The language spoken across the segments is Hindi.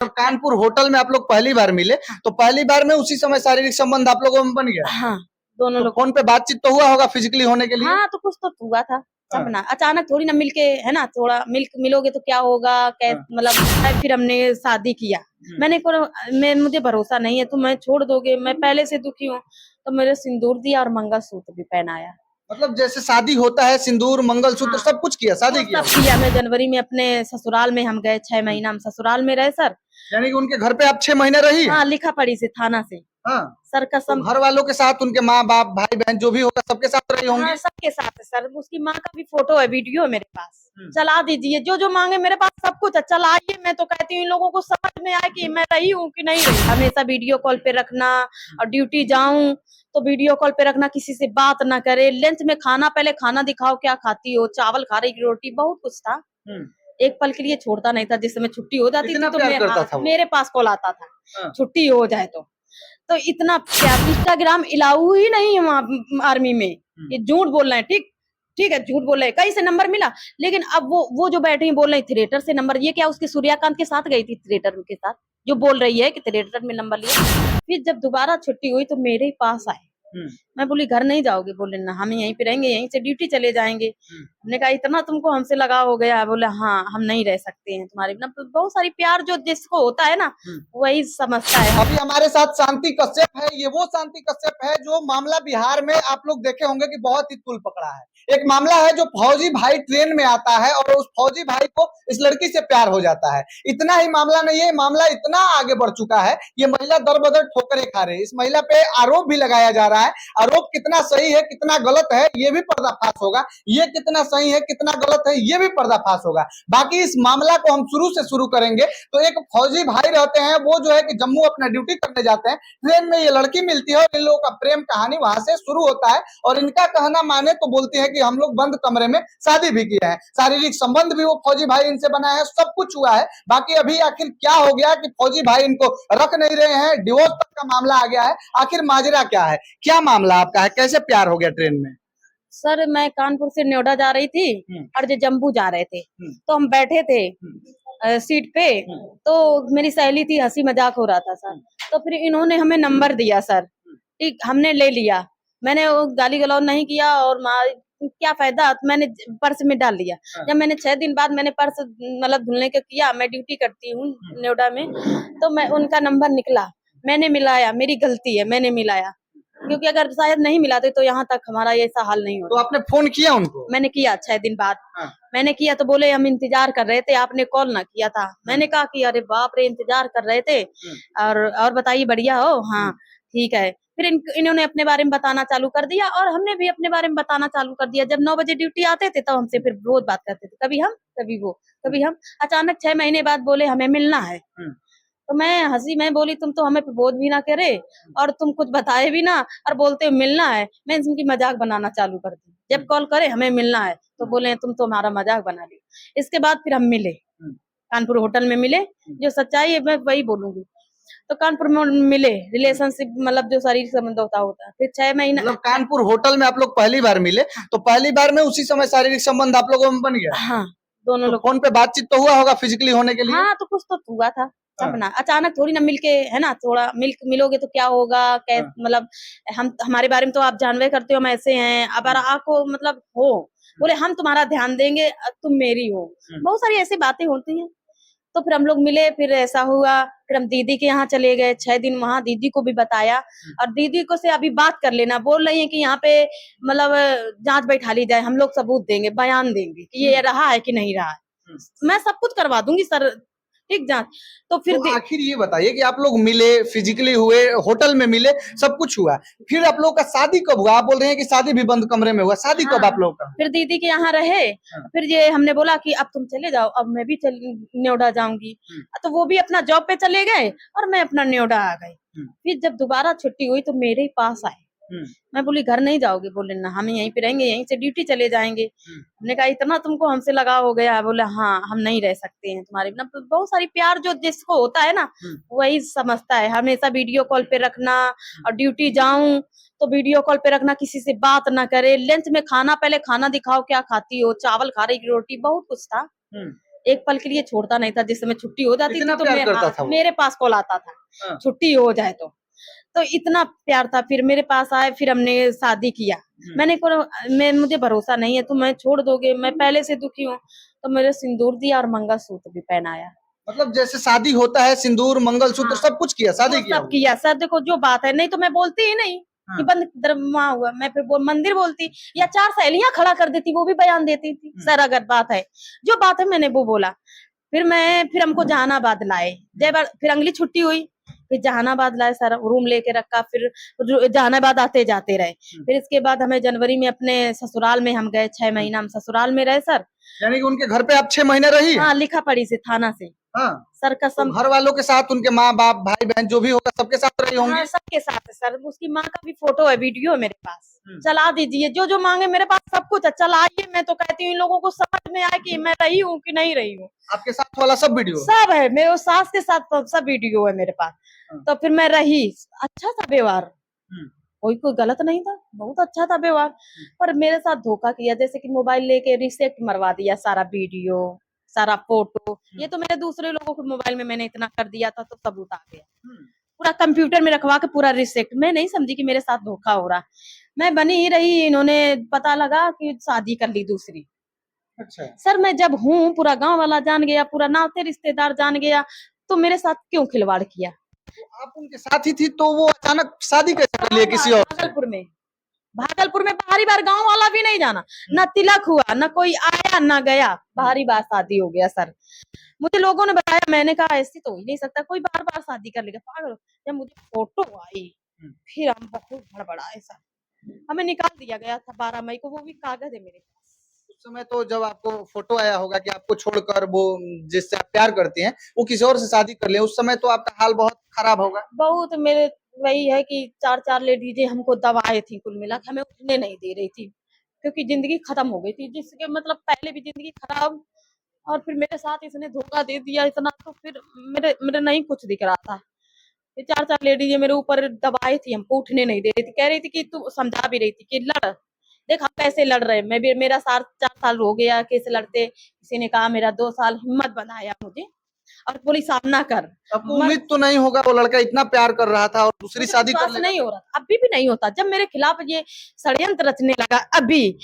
तो कानपुर होटल में आप लोग पहली बार मिले, तो पहली बार में उसी समय शारीरिक संबंध आप लोगों में बन गया? हाँ, दोनों तो लोग। फोन पे बातचीत तो हुआ होगा फिजिकली होने के लिए? हाँ, तो कुछ तो हुआ था हाँ। सब ना, अचानक थोड़ी ना मिलके, है ना, थोड़ा मिलोगे तो क्या होगा, हाँ। मतलब फिर हमने शादी किया। मुझे भरोसा नहीं है, तुम मैं छोड़ दोगे, मैं पहले से दुखी हूँ, तो मेरे सिंदूर दिया और मंगलसूत्र भी पहनाया। मतलब जैसे शादी होता है, सिंदूर मंगलसूत्र हाँ, सब कुछ किया, शादी वो किया? सब किया। मैं जनवरी में अपने ससुराल में हम गए, 6 महीना हम ससुराल में रहे सर। यानी कि उनके घर पे आप 6 महीने रही है? हाँ, लिखा पढ़ी से, थाना से। हाँ। सर तो कसम। घर वालों के साथ, उनके माँ बाप भाई बहन जो भी होगा सबके साथ रही होंगी? हाँ, सबके साथ है सर। उसकी माँ का भी फोटो है, वीडियो है मेरे पास। चला दीजिए, जो जो मांगे मेरे पास सब कुछ है, चलाइए। मैं तो कहती हूँ इन लोगों को समझ में आए कि मैं रही हूँ कि नहीं रही। हमेशा वीडियो कॉल पे रखना, और ड्यूटी जाऊं तो वीडियो कॉल पे रखना, किसी से बात ना करे। लंच में खाना, पहले खाना दिखाओ क्या खाती हो, चावल खा रही, रोटी, बहुत कुछ था। एक पल के लिए छोड़ता नहीं था। जिस समय छुट्टी हो जाती थी तो करता था वो? मेरे पास कॉल आता था। हाँ। छुट्टी हो जाए तो इतना प्यार। इंस्टाग्राम अलाउ ही नहीं है वहाँ आर्मी में। ये झूठ बोल रहे हैं, ठीक ठीक है, झूठ बोल रहे हैं। कहीं से नंबर मिला, लेकिन अब वो जो बैठे हैं बोल रहे हैं थिएटर से नंबर। ये क्या, उसके सूर्यकांत के साथ गई थी थिएटर के साथ, जो बोल रही है कि थिएटर में नंबर लिया। फिर जब दोबारा छुट्टी हुई तो मेरे ही पास आए। मैं बोली घर नहीं जाओगे? बोले ना, हम यहीं पे रहेंगे, यहीं से ड्यूटी चले जाएंगे। हमने कहा इतना तुमको हमसे लगाव हो गया? बोले हाँ, हम नहीं रह सकते हैं तुम्हारे बिना। बहुत सारी प्यार जो जिसको होता है ना, वही समझता है। अभी हमारे साथ शांति कश्यप है। ये वो शांति कश्यप है जो मामला बिहार में आप लोग देखे होंगे कि बहुत ही तुल पकड़ा है। एक मामला है जो फौजी भाई ट्रेन में आता है और उस फौजी भाई को इस लड़की से प्यार हो जाता है। इतना ही मामला नहीं है, मामला इतना आगे बढ़ चुका है, ये महिला दर बदर ठोकरें खा रही है। इस महिला पे आरोप भी लगाया जा रहा है। आरोप कितना सही है कितना गलत है ये भी पर्दाफाश होगा, ये कितना सही है कितना गलत है ये भी पर्दाफाश होगा। बाकी इस मामला को हम शुरू करेंगे। तो एक फौजी भाई रहते हैं, वो जो है कि जम्मू अपना ड्यूटी करने जाते हैं, ट्रेन में ये लड़की मिलती है और इन लोगों का प्रेम कहानी वहां से शुरू होता है। और इनका कहना माने तो बोलते हैं कि हम लोग बंद कमरे में शादी भी किया है, शारीरिक संबंध भी वो फौजी भाई इनसे बनाया है, सब कुछ हुआ है। बाकी अभी आखिर क्या हो गया कि फौजी भाई इनको रख नहीं रहे हैं, डिवोर्स तक का मामला आ गया है। आखिर माजरा क्या है, क्या मामला आपका है, कैसे प्यार हो गया ट्रेन में? सर मैं कानपुर से नोएडा जा रही थी और जो जम्मू जा रहे थे, तो हम बैठे थे सीट पे। तो मेरी सहेली थी, हंसी मजाक हो रहा था सर। तो फिर इन्होंने हमें नंबर दिया सर, ठीक, हमने ले लिया। मैंने वो गाली गलौज नहीं किया और क्या फायदा, तो मैंने पर्स में डाल लिया। जब मैंने 6 दिन बाद मैंने पर्स मतलब धुलने का किया, मैं ड्यूटी करती हूँ नोएडा में, तो मैं उनका नंबर निकला, मैंने मिलाया। मेरी गलती है, मैंने मिलाया, क्योंकि अगर शायद नहीं मिलाते तो यहाँ तक हमारा ऐसा हाल नहीं होता। तो आपने फोन किया उनको? मैंने किया 6 दिन बाद। मैंने किया तो बोले हम इंतजार कर रहे थे, आपने कॉल ना किया था। मैंने कहा कि अरे बाप रे, इंतजार कर रहे थे, और बताइए बढ़िया हो? हाँ ठीक है। फिर इन्होंने अपने बारे में बताना चालू कर दिया और हमने भी अपने बारे में बताना चालू कर दिया। जब 9 बजे ड्यूटी आते थे तब हमसे फिर रोज बात करते थे, कभी हम कभी वो कभी हम। अचानक 6 महीने बाद बोले हमें मिलना है। तो मैं बोली तुम तो हमें प्रपोज भी ना करे और तुम कुछ बताए भी ना, और बोलते हो मिलना है। मैं इनकी मजाक बनाना चालू कर दी। जब कॉल करे हमें मिलना है तो बोले तुम तो हमारा मजाक बना ली। इसके बाद फिर हम मिले, कानपुर होटल में मिले। जो सच्चाई है मैं वही बोलूंगी। तो कानपुर में मिले, रिलेशनशिप मतलब जो शारीरिक संबंध होता है। फिर 6 महीना मतलब कानपुर होटल में आप लोग पहली बार मिले, तो पहली बार में उसी समय शारीरिक संबंध आप लोगों में बन गया? हाँ, दोनों तो लोग। फोन पे बातचीत तो हुआ होगा फिजिकली होने के लिए? हाँ, तो कुछ तो हुआ था सब ना, अचानक थोड़ी ना मिलके, है ना, थोड़ा मिलोगे तो क्या होगा, मतलब हम हमारे बारे में तो आप जानवे करते हो हम ऐसे हैं। अब आपको मतलब हो, बोले हम तुम्हारा ध्यान देंगे, तुम मेरी हो। बहुत सारी ऐसी बातें होती हैं। तो फिर हम लोग मिले, फिर ऐसा हुआ, फिर हम दीदी के यहाँ चले गए। 6 दिन वहाँ दीदी को भी बताया, और दीदी को से अभी बात कर लेना बोल रही है कि यहाँ पे मतलब जांच बैठा ली जाए, हम लोग सबूत देंगे, बयान देंगे कि ये रहा है कि नहीं रहा है। मैं सब कुछ करवा दूंगी सर, ठीक जांच। तो फिर तो आखिर ये बताइए कि आप लोग मिले, फिजिकली हुए, होटल में मिले, सब कुछ हुआ, फिर आप लोग का शादी कब हुआ? आप बोल रहे हैं कि शादी भी बंद कमरे में हुआ, शादी कब आप लोग का? फिर दीदी के यहाँ रहे। फिर ये हमने बोला कि अब तुम चले जाओ, अब मैं भी नोएडा जाऊंगी। तो वो भी अपना जॉब पे चले गए और मैं अपना नोएडा आ गई। फिर जब दोबारा छुट्टी हुई तो मेरे ही पास आए। मैं बोली घर नहीं जाओगे? बोले ना, हम यहीं पे रहेंगे, यहीं से ड्यूटी चले जाएंगे। हमने कहा इतना तुमको हमसे लगाव हो गया? बोले हाँ, हम नहीं रह सकते हैं तुम्हारे बिना। बहुत सारी प्यार जो जिसको होता है ना, वही समझता है। हमेशा वीडियो कॉल पे रखना, और ड्यूटी जाऊं तो वीडियो कॉल पे रखना, किसी से बात ना करे। लंच में खाना, पहले खाना दिखाओ क्या खाती हो, चावल खा रही, रोटी, बहुत कुछ था। एक पल के लिए छोड़ता नहीं था। जिस समय छुट्टी हो जाती इतना थी तो प्यार करता हाँ, था वो? मेरे पास कॉल आता था, हाँ। छुट्टी हो जाए तो इतना प्यार था। फिर मेरे पास आए, फिर हमने शादी किया। मैंने को मैं मुझे भरोसा नहीं है, तो मैं छोड़ दोगे, मैं पहले से दुखी हूँ। तो मेरे सिंदूर दिया और मंगलसूत्र भी पहनाया। मतलब जैसे शादी होता है, सिंदूर, मंगलसूत्र हाँ, सब कुछ किया, शादी वो किया सब वो? किया सर। देखो जो बात है, नहीं तो मैं बोलती ही नहीं कि हाँ। बंद दरवा हुआ। मैं फिर मंदिर बोलती या 4 सहेलियां खड़ा कर देती, वो भी बयान देती थी। सर अगर बात है, जो बात है मैंने वो बोला। फिर हमको जहानाबाद लाए। फिर अगली छुट्टी हुई, फिर जहानाबाद लाए सर, रूम लेके रखा। फिर जहानाबाद आते जाते रहे। फिर इसके बाद हमें जनवरी में अपने ससुराल में हम गए। 6 महीना हम ससुराल में रहे सर। यानी कि उनके घर पे आप 6 महीने रही हैं? हाँ, लिखा पढ़ी से, थाना से। हाँ। सर तो कसम। घर वालों के साथ, उनके माँ बाप, भाई बहन जो भी होगा सबके साथ रही होंगी? हाँ, सबके साथ है सर। उसकी माँ का भी फोटो है, वीडियो है मेरे पास। हम्म। चला दीजिए, जो जो मांगे मेरे पास सब कुछ है, चलाइए। मैं तो कहती हूँ इन लोगों को समझ में आए कि मैं रही हूँ कि नहीं रही हूँ। आपके साथ वाला सब वीडियो? सब है मेरे सास के साथ, तो सब वीडियो है मेरे पास। हाँ। तो फिर मैं रही, अच्छा था व्यवहार, हम्म। कोई गलत नहीं था, बहुत अच्छा था व्यवहार। पर मेरे साथ धोखा किया, जैसे कि मोबाइल लेके रिसेट मरवा दिया, सारा वीडियो, सारा फोटो। ये तो मेरे दूसरे लोगों के मोबाइल में मैंने इतना कर दिया था, तो सबूत आ गया। पूरा कंप्यूटर में रखवा के पूरा रिसेक्ट। मैं नहीं समझी कि मेरे साथ धोखा हो रहा। मैं बनी ही रही, इन्होंने पता लगा कि शादी कर ली दूसरी। अच्छा। सर मैं जब हूँ, पूरा गांव वाला जान गया, पूरा नाते रिश्तेदार जान गया, तो मेरे साथ क्यों खिलवाड़ किया? तो आप उनके साथ ही थी, तो वो अचानक शादी कैसे कर लिए किसी और से? भागलपुर में बाहरी बार गांव वाला भी नहीं जाना, न तिलक हुआ, न कोई आया न गया, बाहरी बार शादी हो गया सर। मुझे लोगों ने बताया, मैंने कहा ऐसे तो हो ही नहीं सकता, कोई बार बार शादी कर लेगा, पागल हो। जब मुझे फोटो आई, फिर हम बहुत बड़बड़ाए सर। हमें निकाल दिया गया था 12 मई को, वो भी कागज है मेरे पास। उस समय तो जब आपको फोटो आया होगा कि आपको छोड़कर वो जिससे आप प्यार करती हैं वो किसी और से शादी कर ले, उस समय तो आपका हाल बहुत खराब होगा। बहुत मेरे वही है कि 4 लेडीजें हमको दबाए थी, कुल मिला के हमें उठने नहीं दे रही थी, क्योंकि जिंदगी खत्म हो गई थी, जिसके मतलब पहले भी जिंदगी खराब, और फिर मेरे साथ इसने धोखा दे दिया इतना, तो फिर मेरे मेरे नहीं कुछ दिख रहा था। ये 4 लेडीजें मेरे ऊपर दबाई थी, हमको उठने नहीं दे रही थी, कह रही थी कि तू, समझा भी रही थी कि लड़, देख हम कैसे लड़ रहे हैं। मैं भी, मेरा 4 साल हो गया कैसे लड़ते। किसी ने कहा, मेरा 2 साल हिम्मत बनाया मुझे, और बोली सामना कर। आपको उम्मीद तो नहीं होगा, वो लड़का इतना प्यार कर रहा था और दूसरी मुझे शादी कर विश्वास लेगा? नहीं हो रहा, अभी भी नहीं होता। जब मेरे खिलाफ ये षड्यंत्र रचने लगा, अभी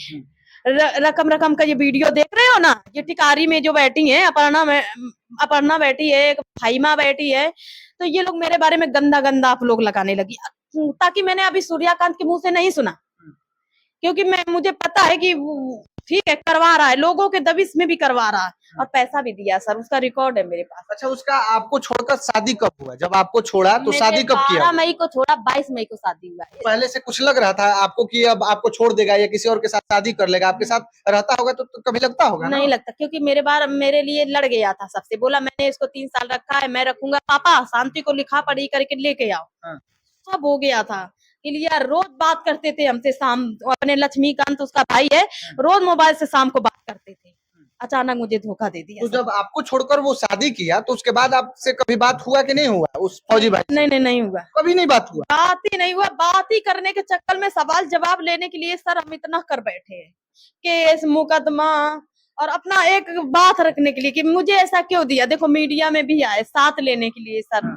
रकम रकम का ये वीडियो देख रहे हो ना, ये टिकारी में जो बैठी है अपर्णा बैठी है, एक फाइमा बैठी है, तो ये लोग मेरे बारे में गंदा गंदा आप लोग लगाने लगी, ताकि मैंने अभी सूर्यकांत के मुंह से नहीं सुना, क्योंकि मुझे पता है कि ठीक है करवा रहा है, लोगों के दबिश में भी करवा रहा है, और पैसा भी दिया सर, उसका रिकॉर्ड है मेरे पास। अच्छा, उसका आपको छोड़कर शादी कब हुआ? जब आपको छोड़ा तो शादी कब किया? 12 मई को छोड़ा, 22 मई को शादी हुआ है। पहले से कुछ लग रहा था आपको कि अब आपको छोड़ देगा या किसी और के साथ शादी कर लेगा? आपके साथ रहता होगा तो कभी लगता होगा ना? नहीं लगता, क्योंकि मेरे लिए लड़ गया था सबसे, बोला मैंने इसको 3 साल रखा है, मैं रखूंगा, पापा शांति को लिखा पढ़ी करके लेके आओ। हाँ। सब हो गया था क्लियर। रोज बात करते थे हमसे, शाम, अपने लक्ष्मीकांत उसका भाई है, रोज मोबाइल से शाम को बात करते थे। अचानक मुझे धोखा दे दिया। तो जब आपको छोड़कर वो शादी किया तो उसके बाद आपसे कभी बात हुआ कि नहीं हुआ उस फौजी भाई से? नहीं हुआ, कभी नहीं बात हुआ? बात ही नहीं हुआ। बात ही करने के चक्कर में, सवाल जवाब लेने के लिए सर हम इतना कर बैठे हैं, केस मुकदमा, और अपना एक बात रखने के लिए कि मुझे ऐसा क्यों दिया। देखो मीडिया में भी आए साथ लेने के लिए सर,